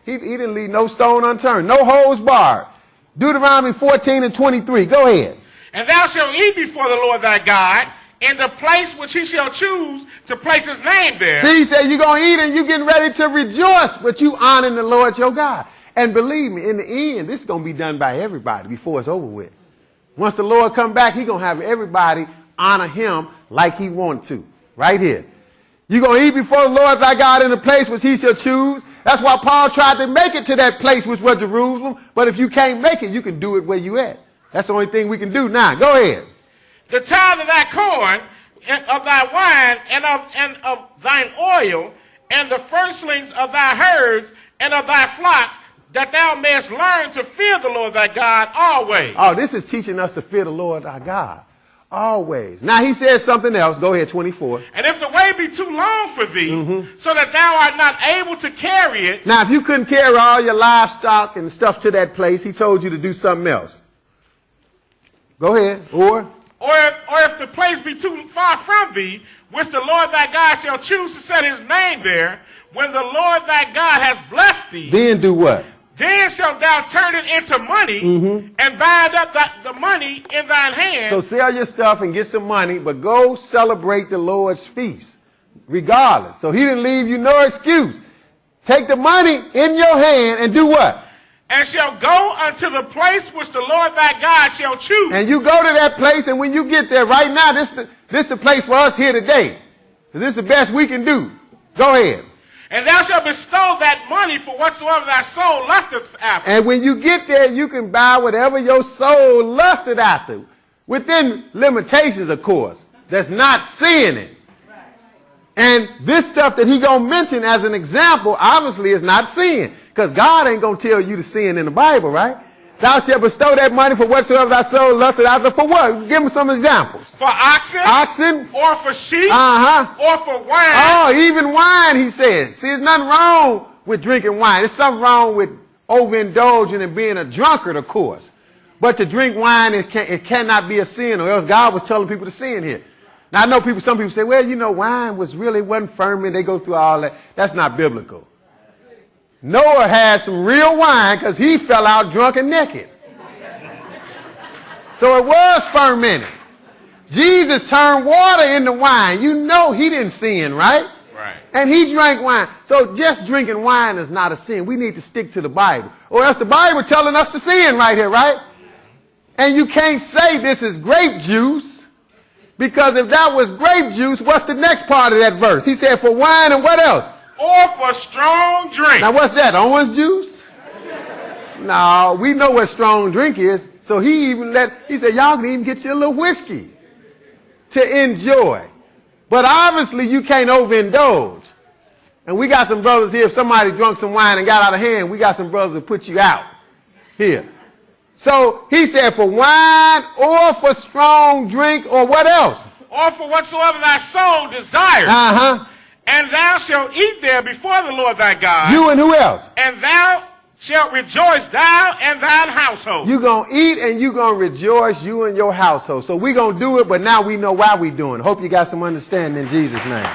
He didn't leave no stone unturned. No holes barred. Deuteronomy 14:23. Go ahead. And thou shalt eat before the Lord thy God in the place which he shall choose to place his name there. See, he said you're going to eat and you're getting ready to rejoice, but you honoring the Lord your God. And believe me, in the end, this is going to be done by everybody before it's over with. Once the Lord come back, he's going to have everybody honor him like he wants to. Right here. You're going to eat before the Lord thy God in the place which he shall choose. That's why Paul tried to make it to that place which was Jerusalem. But if you can't make it, you can do it where you at. That's the only thing we can do now. Go ahead. The tithe of thy corn, and of thy wine, and of thine oil, and the firstlings of thy herds, and of thy flocks, that thou mayest learn to fear the Lord thy God always. Oh, this is teaching us to fear the Lord our God. Always. Now he says something else. Go ahead, 24. And if the way be too long for thee, so that thou art not able to carry it. Now, if you couldn't carry all your livestock and stuff to that place, he told you to do something else. Go ahead. Or if the place be too far from thee, which the Lord thy God shall choose to set his name there, when the Lord thy God has blessed thee. Then do what? Then shalt thou turn it into money and bind up the money in thine hand. So sell your stuff and get some money, but go celebrate the Lord's feast, regardless. So he didn't leave you no excuse. Take the money in your hand and do what? And shall go unto the place which the Lord thy God shall choose. And you go to that place, and when you get there, right now, this the place for us here today. This is the best we can do. Go ahead. And thou shalt bestow that money for whatsoever thy soul lusteth after. And when you get there, you can buy whatever your soul lusted after. Within limitations, of course. That's not sin it. And this stuff that he going to mention as an example, obviously is not sin. Because God ain't going to tell you to sin in the Bible, right? Thou shalt bestow that money for whatsoever thy soul lusted after. For what? Give me some examples. For oxen. Oxen. Or for sheep. Uh-huh. Or for wine. Oh, even wine, he says. See, there's nothing wrong with drinking wine. There's something wrong with overindulging and being a drunkard, of course. But to drink wine, it cannot be a sin, or else God was telling people to sin here. Now, I know some people say, well, you know, wine wasn't ferment. They go through all that. That's not biblical. Noah had some real wine because he fell out drunk and naked. So it was fermented. Jesus turned water into wine. You know he didn't sin, right? Right. And he drank wine. So just drinking wine is not a sin. We need to stick to the Bible. Or else the Bible telling us to sin right here, right? And you can't say this is grape juice, because if that was grape juice, what's the next part of that verse? He said for wine and what else? Or for strong drink. Now what's that? Orange juice? No, we know what strong drink is. So he said, y'all can even get you a little whiskey to enjoy. But obviously you can't overindulge. And we got some brothers here, if somebody drunk some wine and got out of hand, we got some brothers to put you out here. So he said for wine or for strong drink or what else? Or for whatsoever thy soul desires. Uh-huh. And thou shalt eat there before the Lord thy God. You and who else? And thou shalt rejoice, thou and thine household. You're going to eat and you're going to rejoice, you and your household. So we're going to do it, but now we know why we're doing it. Hope you got some understanding in Jesus' name.